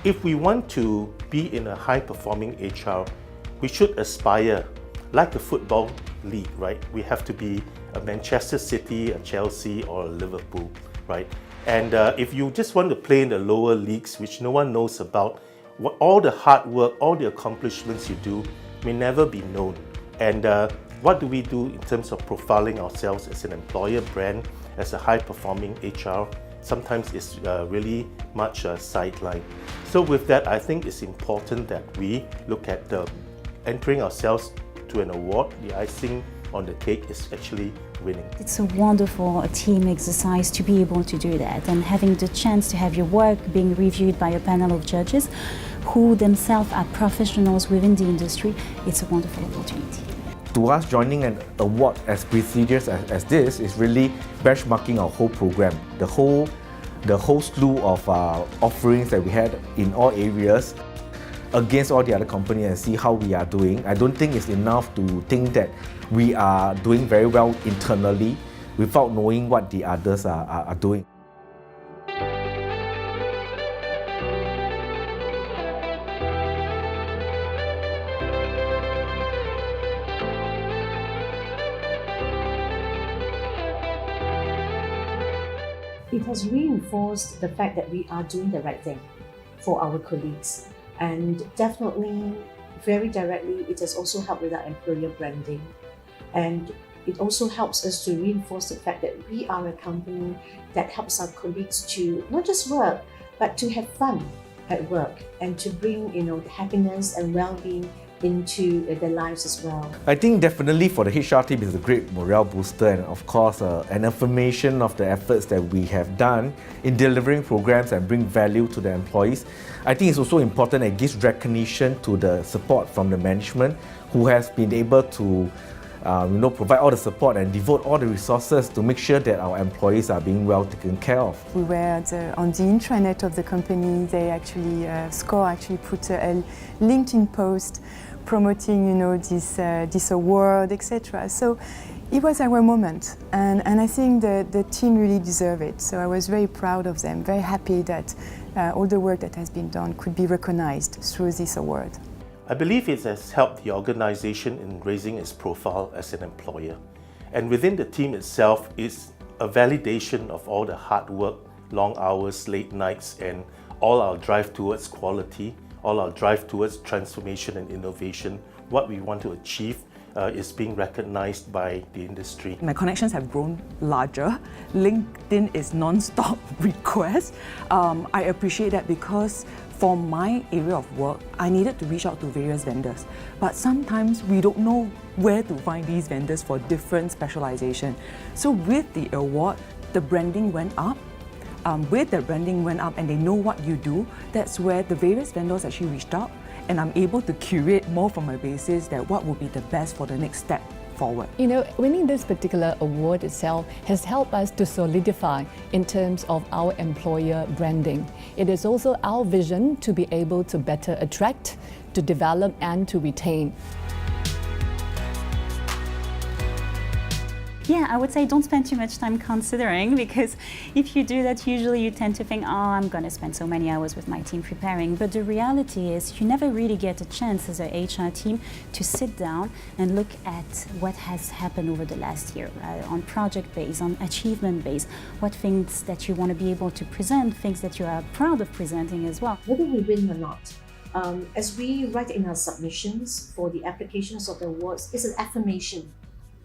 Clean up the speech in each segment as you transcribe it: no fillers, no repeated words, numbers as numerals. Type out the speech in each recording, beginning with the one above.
If we want to be in a high-performing HR, we should aspire, like a football league, right? We have to be a Manchester City, a Chelsea, or a Liverpool, right? And if you just want to play in the lower leagues, which no one knows about, all the hard work, all the accomplishments you do may never be known. And what do we do in terms of profiling ourselves as an employer brand, as a high-performing HR? Sometimes it's really much sidelined. So with that, I think it's important that we look at entering ourselves to an award. The icing on the cake is actually winning. It's a wonderful team exercise to be able to do that, and having the chance to have your work being reviewed by a panel of judges who themselves are professionals within the industry. It's a wonderful opportunity. To us, joining an award as prestigious as this is really benchmarking our whole program. The whole slew of offerings that we had in all areas against all the other companies and see how we are doing. I don't think it's enough to think that we are doing very well internally without knowing what the others are doing. It has reinforced the fact that we are doing the right thing for our colleagues, and definitely, very directly, it has also helped with our employer branding, and it also helps us to reinforce the fact that we are a company that helps our colleagues to not just work, but to have fun at work and to bring, happiness and well-being into their lives as well. I think definitely for the HR team it's a great morale booster, and of course an affirmation of the efforts that we have done in delivering programs and bring value to the employees. I think it's also important and gives recognition to the support from the management who has been able to provide all the support and devote all the resources to make sure that our employees are being well taken care of. We were on the intranet of the company. They actually, SCORE actually put a LinkedIn post promoting, this award, etc. So it was our moment, and I think the team really deserved it. So I was very proud of them, very happy that all the work that has been done could be recognized through this award. I believe it has helped the organization in raising its profile as an employer. And within the team itself is a validation of all the hard work, long hours, late nights, and all our drive towards quality, all our drive towards transformation and innovation. What we want to achieve is being recognized by the industry. My connections have grown larger. LinkedIn is non-stop requests. I appreciate that because for my area of work, I needed to reach out to various vendors. But sometimes we don't know where to find these vendors for different specialization. So with the award, the branding went up. And they know what you do, that's where the various vendors actually reached out, and I'm able to curate more from my basis that what would be the best for the next step forward. Winning this particular award itself has helped us to solidify in terms of our employer branding. It is also our vision to be able to better attract, to develop and to retain. Yeah, I would say don't spend too much time considering, because if you do that, usually you tend to think, oh, I'm going to spend so many hours with my team preparing. But the reality is you never really get a chance as a HR team to sit down and look at what has happened over the last year on project base, on achievement base, what things that you want to be able to present, things that you are proud of presenting as well. Whether we win or not, as we write in our submissions for the applications of the awards, it's an affirmation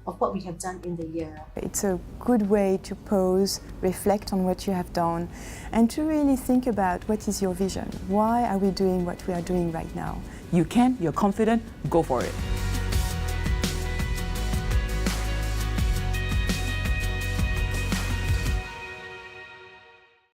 of what we have done in the year. It's a good way to pause, reflect on what you have done, and to really think about what is your vision. Why are we doing what we are doing right now? You can, you're confident, go for it.